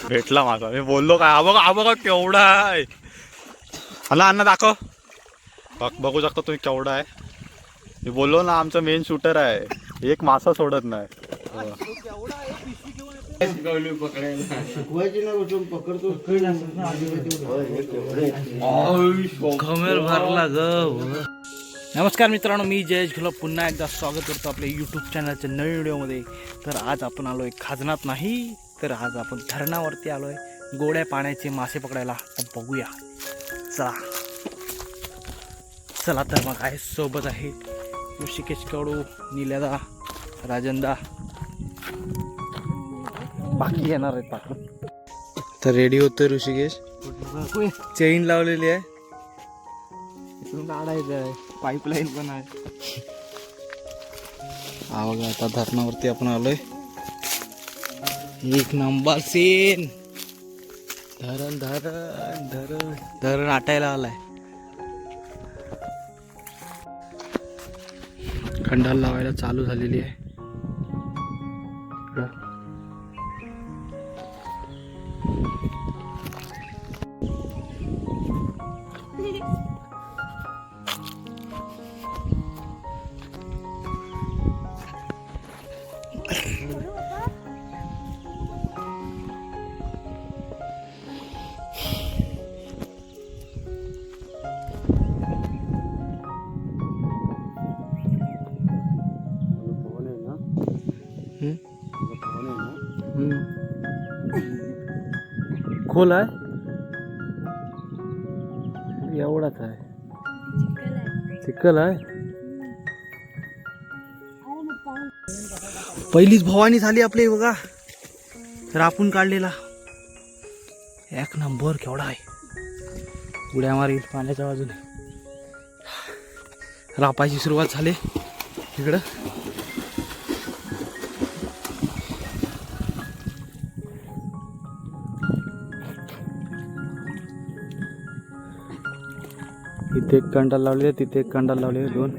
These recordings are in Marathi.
भेटला मागा. मी बोललो काय हा बघा केवढा आहे. हला अण्णा दाखव. बघू शकता तुम्ही केवढा आहे. मी बोललो ना आमचा मेन शूटर आहे. एक मासा सोडत नाही. नमस्कार मित्रांनो, मी जयेश घोलप पुन्हा एकदा स्वागत करतो आपल्या यूट्यूब चॅनलच्या नवीन व्हिडिओमध्ये. तर आज आपण आलोय खाजनात नाही, तर आज आपण धरणावरती आलोय गोड्या पाण्याचे मासे पकडायला. तर बघूया, चला तर मग आहे सोबत आहे ऋषिकेश कडू, निल्यादा, राजनदा, बाकी येणार आहेत पाकडून. तर रेडी होतोय ऋषिकेश, चेन लावलेली आहे, इकडून काढायचं आहे, पाईपलाईन पण आहे. हा बघा, आता धरणावरती आपण आलोय. एक नंबर सीन. धरण धरण धरण धरण आटायला आलाय. खंडाला लावायला चालू झालेली आहे. खोल आहे, एवढाच आहे, चिखल आहे. पहिलीच भवानी झाली आपली बघा. तर आपण काढलेला एक नंबर केवढा आहे. उड्या मारील पाण्याच्या बाजूने. रापायची सुरुवात झाली इकडं. इथे एक कंडाल लावले, तिथे एक कंडाल लावले, दोन.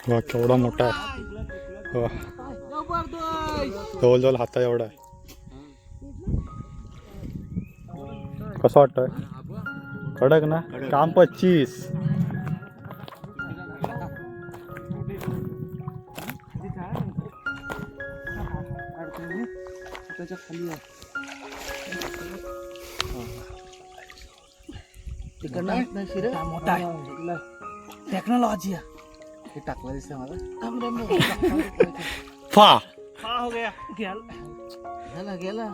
वा केवढा मोठा आहे. जवळ हाता एवढा आहे. कसं वाटतंय? कडक ना, काम 25. त्याच्या खाली मोठा टेक्नॉलॉजी हे टाकलं दिसतं मला. फा हो गया, गेला गेला.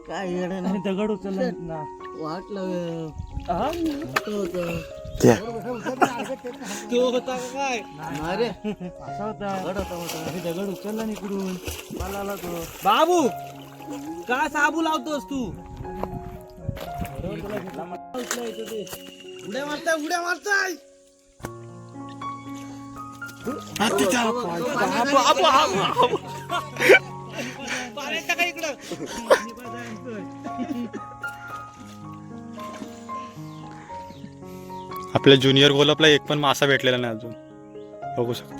काय येडं नाही, दगड उचलला ना, वाटलं तो होता काय. अरे असा होता, दगड उचलला इकडून मला तो. बाबू का साबू लावतोस तू? उड्या मारताय, उड्या मारताय. आपल्या ज्युनियर गोलपला एक पण मासा भेटलेला नाही अजून, बघू शकता.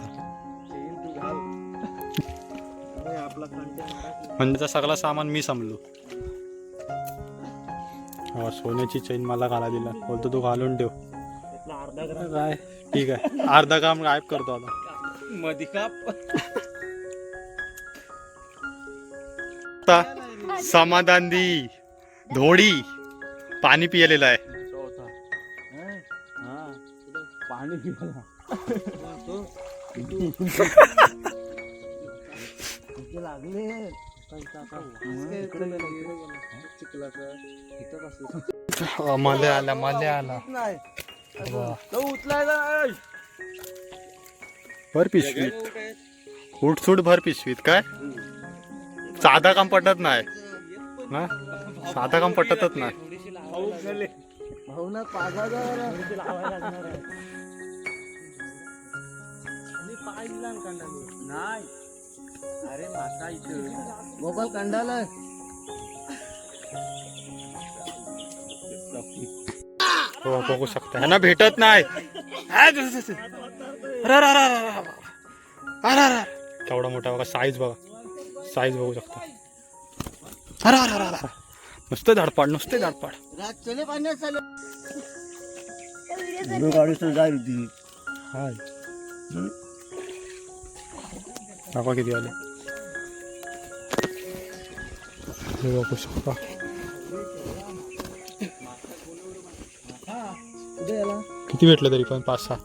म्हणजे सगळा सामान मी सांभाळलो. सोन्याची चैन मला घाला दिला, बोलतो तू घालून ठेव. काय ठीक आहे, अर्धा काम गायब करतो आता. मधी काप. समाधान दी धोडी पाणी पिलेलं आहे. पाणी पिला लागले. मध्ये आला भर पिशवीत, उठसूट भर पिशवीत. काय साधा काम पटत नाही ना, साधा काम पटतच नाही. नाही अरे मासा इथं गोपाल कंडाला हो बघू शकता ह्यांना भेटत नाही. केवढा मोठा बघा साईज बघा साईज बघू शकता. नुसते धाडपाड नुसते धाडपाड. हाय दाखवा किती आले हे बघू शकता. किती भेटलं तरी पण 5-6.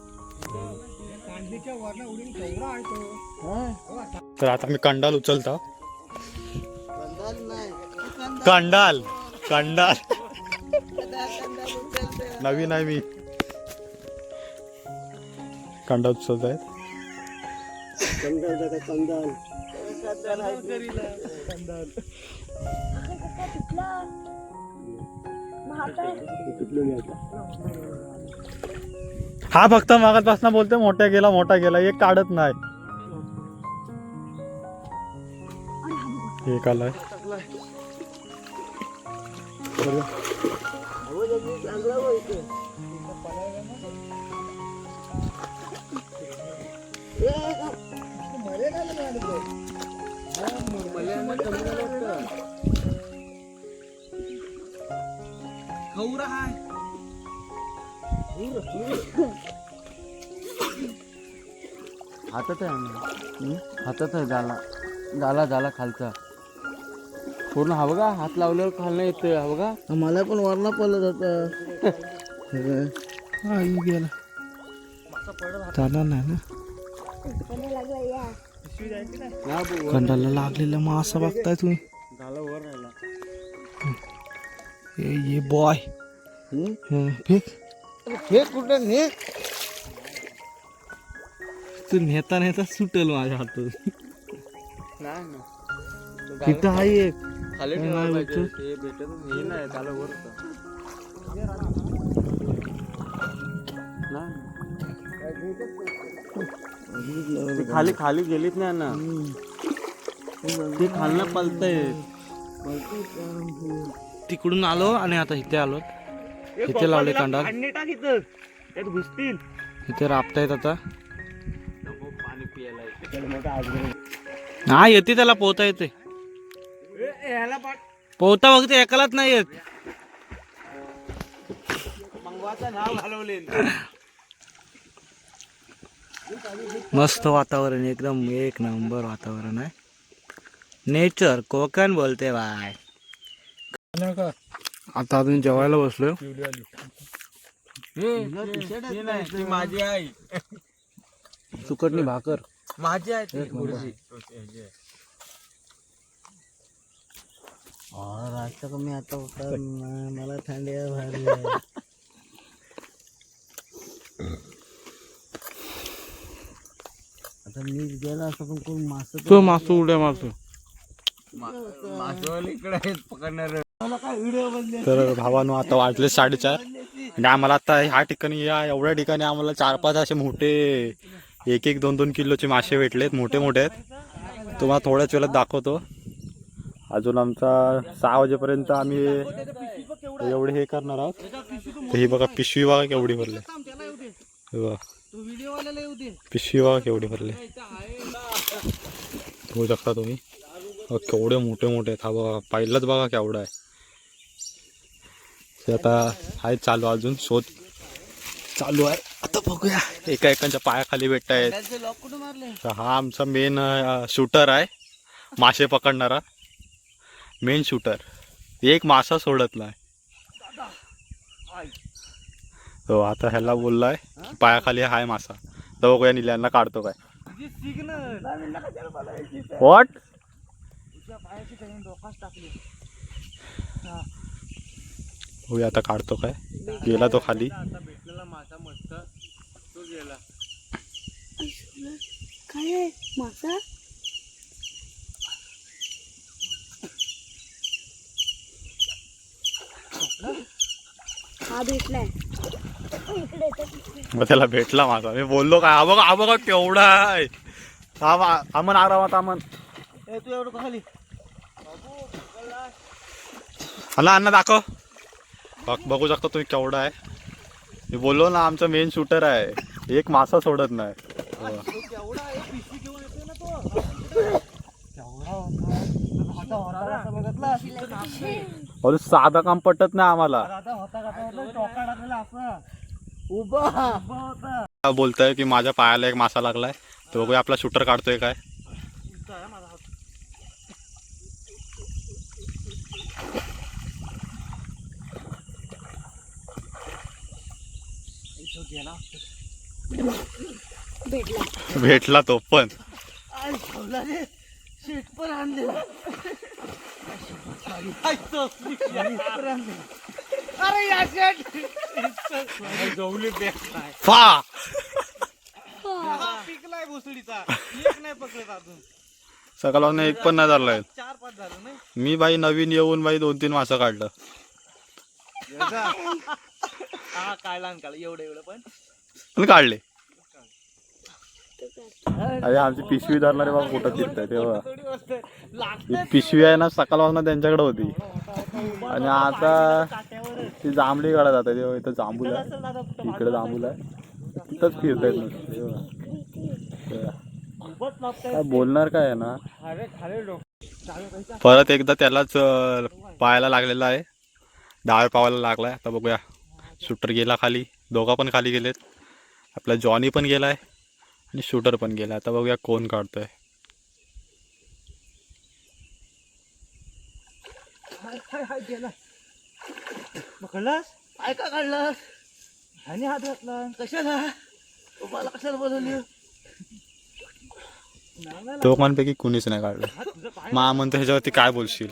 तर आता मी कंडाल उचलता. कंडाल कंडाल नवीन आहे मी कंडाल उचलत आहेत. हा फक्त मागापासून बोलते मोठा गेला एक काढत नाही. एक आलाय हातात आहे हातात आहे झाला खालचा पूर्ण हा बघा हात लावल्यावर खालनं येतोय. हा बघा मला पण वरनं पडलं जातं. गेला चालणार नाही ना. कंडाला लागलेला मासा बघताय तुम्ही. ये बॉय फेक कुठे ने तू नेता सुटेल माझ्या हातून. तिथं आहे एक खाली खाली खाली गेलीच नाही ना ते खालनं पलतय. तिकडून आलो आणि आता इथे आलो. इथे लावले कांडा इथे राबतायत आता. हा येते त्याला पोहता येते पोहता बघते एकालाच नाही येत. मस्त वातावरण एकदम एक नंबर वातावरण आहे. नेचर कोकण बोलते बाय. आता अजून जेवायला बसलोय. माझी आई सुकटणी भाकर माझी आहे. रास्ता कमी आता होता मला थंडी भारी आहे. आता मी गेला असं पण कोण मास तो मास उड्या मारतो. तर भावानो आता वाजले 4:30 आणि आम्हाला आता ह्या ठिकाणी एवढ्या ठिकाणी आम्हाला 4-5 असे मोठे 1-1, 2-2 किलोचे मासे भेटलेत. मोठे आहेत. तुम्हाला थोड्याच वेळात दाखवतो. अजून आमचा 6 वाजेपर्यंत आम्ही एवढे हे करणार आहोत. तर ही बघा पिशवी बघा केवढी भरले. पिशवी बघा केवढी भरले बघू शकता तुम्ही. केवढे मोठे आहेत. हा बघा पहिलाच बघा केवढा आहे. ते आता आहे चालू अजून शोध चालू आहे. आता बघूया एकाच्या पायाखाली भेटत आहेत. हा आमचा मेन शूटर आहे मासे पकडणारा मेन शूटर. एक मासा सोडत नाही. तो आता ह्याला बोललाय पायाखाली हाय मासा. तर बघूया निल्यांना काढतो काय. व्हॉट होय आता काढतो काय. गेला तो खाली. काय मासा हा भेटलाय. मग त्याला भेटला मासा. मी बोललो काय हा बघा केवढा आहे. अमन आरामात अमन. तू एवढं खाली अला अण्णा दाखव. बघू शकता तुम्ही केवढा आहे. मी बोललो ना आमचा मेन शूटर आहे. एक मासा सोडत नाही. अरे साधा काम पटत नाही आम्हाला. बोलतोय की माझ्या पायाला एक मासा लागलाय. तर बघूया आपला शूटर काढतोय काय. भेटला तो पण. फा पिकलाय घोसडीचा एक नाही पकडत अजून. सकाळपासून एक पण नाही धरलाय. 4-5 झालं नाही. मी बाई नवीन येऊन बाई 2-3 मासा काढलं. हा काढला एवढं पण काढले. अरे आमची पिशवी धरणारे बाबा कुठं फिरताय तेव्हा. ही पिशवी आहे ना सकाळपासून त्यांच्याकडे होती. आणि आता ती जांभळी काढत जाते तेव्हा. इथं जांभूल आहे. इकडे जांभूल आहे. तिथंच फिरतायत नुसतं. काय बोलणार काय आहे ना. परत एकदा त्यालाच पायाला लागलेला आहे. डाव्या पावाला लागलाय. आता बघूया. शूटर गेला खाली. दोघा पण खाली गेलेत. आपला जॉनी पण गेलाय आणि शूटर पण गेला. आता बघूया कोण काढतोय. पकडलास काय का काढलास आणि हात घातला कशाला. मला कशाला बोलवली. दोघांपैकी कुणीच नाही काढलं. मा म्हणतो ह्याच्यावरती काय बोलशील.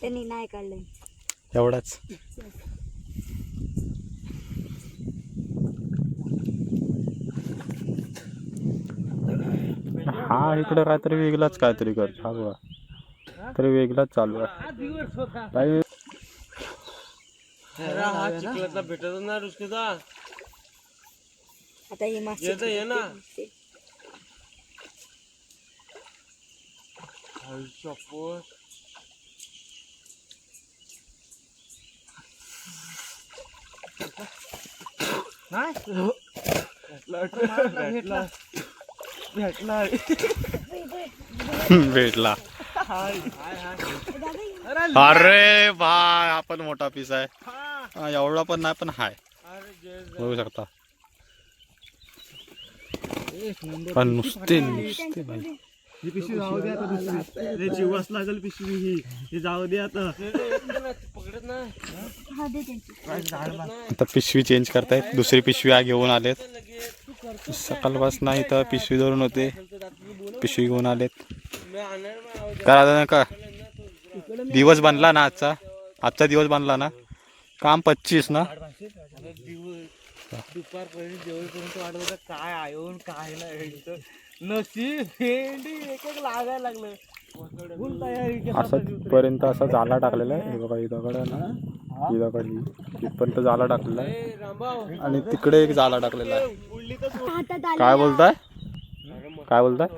त्यांनी नाही काढलं. एवढाच. हा इकडे काहीतरी वेगळाच काहीतरी कर. हा बघा तरी वेगळाच चालू आहे. हा चिखलातला भेटत ना रुसकेचा. आता हे मासे ये ना. भेटला. अरे भाई हा पण मोठा पीस आहे. एवढा पण नाही पण हाय. बघू शकता. पण नुसते नुसते भाई. ही पिशवी जाऊ दे आता. दुसरी जीवास लागल पिशवी ही जाऊ दे आता. पकडत नाही. आता पिशवी चेंज करतायत. दुसरी पिशवी घेऊन आलेत. सकाळपासून इथं पिशवी धरून होते. पिशवी घेऊन आलेत. करा का दिवस बनला ना आजचा दिवस बनला ना. काम 25 ना. दुपारपर्यंत जेवढपर्यंत वाटत होतं काय आयोन काय नाही. नशीब भेंडी एक लागायला लागलं. असं पर्यंत असा जाला टाकलेला आहे. हे बघा इथकडे ना. इथकडे इथपर्यंत जाला टाकलेला आहे. आणि तिकडे एक जाला टाकलेला आहे. काय बोलताय. काय बोलताय.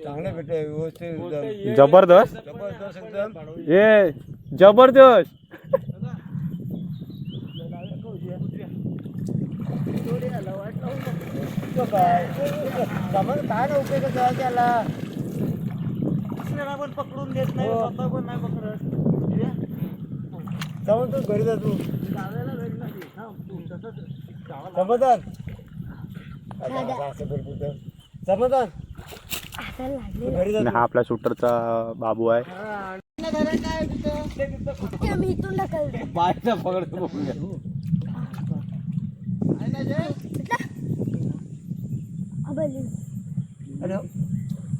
चांगलं भेटतंय व्यवस्थित. जबरदस्त. ए जबरदस्त. काय ना उपयोग त्याला. पण पकडून देत नाही. स्वतः पण नाही पकडत. जाऊन तू घरी जा. तू समाधान समाधान घरी जा. हा आपल्या शूटरचा बाबू आहे. मी इथून ढकलते. बायचा पकडतो बघूया.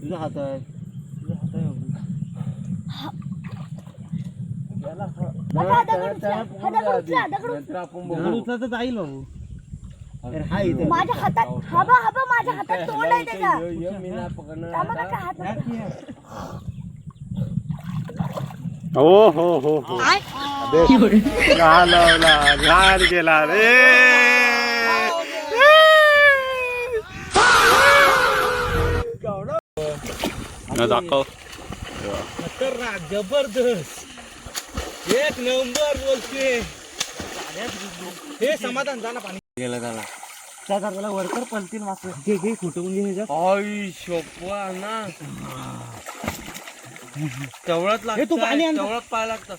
तुझा हात आहे. जाईल माझ्या हातात हबा माझ्या हातात तोंड आहे त्याच्या. हो हो हो हो. घालवला घाल गेला रे. दाखव खतरनाक जबरदस्त एक नंबर बोलते हे समाधान झालं पाणी गेला त्याला त्या त्याला वरकर पलतील मासे घे घे फुटवून घे ह्याच्यात. आई शोपा ना तेवढंच हे तू पाणी आण. तेवढंच पाय लागतं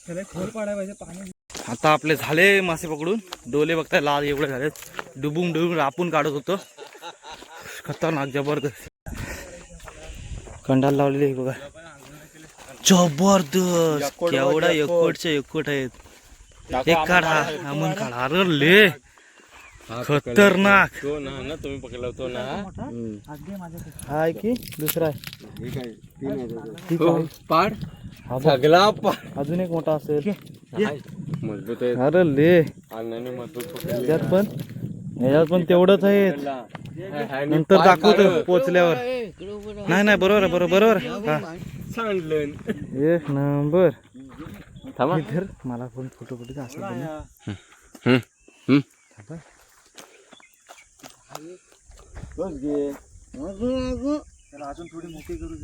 त्याला खोल पाडायला पाहिजे पाणी. आता आपले झाले मासे पकडून डोले बघताय लाल एवढे झाले डुबून डुबून रापून काढत होतो खतरनाक जबरदस्त कंडाला लावलेली आहे बघा जबरदस्त एकूट केवढा बघ, एकूट. एकूटचे एकूट आहेत एक काढा अमन काढा अरे ले खतरनाक तो ना ना तुम्ही पकडला तो ना हाय की दुसरा आहे ठीक आहे. पाड हा बघ. सगळा पाड अजून एक मोठा असेल मजबूत आहे अरे ले अन्नाने मजबूत पकडले त्यात पण ह्याच्यात पण तेवढंच आहे नंतर दाखवतो पोचल्यावर नाही नाही बरोबर आहे बरोबर हा सांडलं एक नंबर थांबा इधर मला पण फोटो फोटो असं अजून थोडी मोठी करू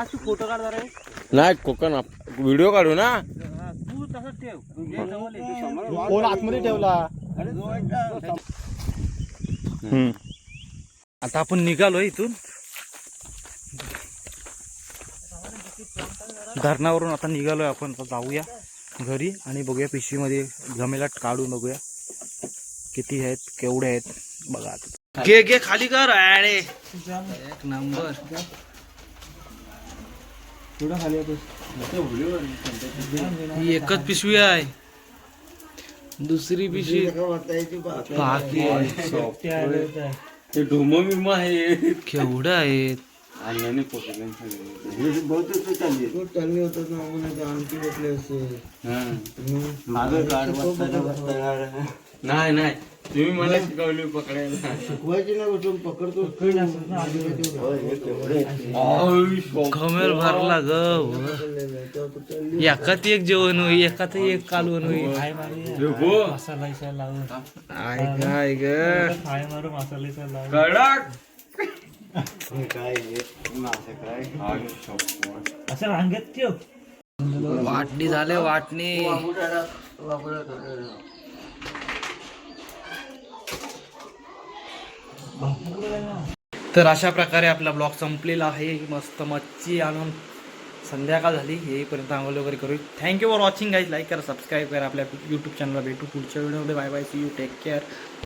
तू फोटो काढ जरा नाही कोकण व्हिडिओ काढू ना तू तसंच ठेव फोन आतमध्ये ठेवला. आता आपण निघालो इथून धरणावरून आता निघालोय आपण आता जाऊया घरी आणि बघूया पिशवीमध्ये जमेला काढून बघूया किती आहेत केवढे आहेत बघा आता घे घे खाली कर अरे एक नंबर ही एकच पिशवी आहे दुसरी पिशवी बाकी आहे ते ढोम बिम आहे केवढं आहेत अन्नाने पकडले नाही नाही तुम्ही मला शिकवली पकडायला घमेल भरला ग एकात एक जेवण होई एकात एक कालवण होई काय ग कडक वाटणी झाले वाटणी तर अशा प्रकारे आपला ब्लॉग संपलेला आहे मस्त मच्छी आणून संध्याकाळ झाली येईपर्यंत आंघोळ वगैरे करू thank you for watching guys like करा सबस्क्राईब करा आपल्या यूट्यूब चॅनलला भेटू पुढच्या व्हिडिओमध्ये bye bye see you take care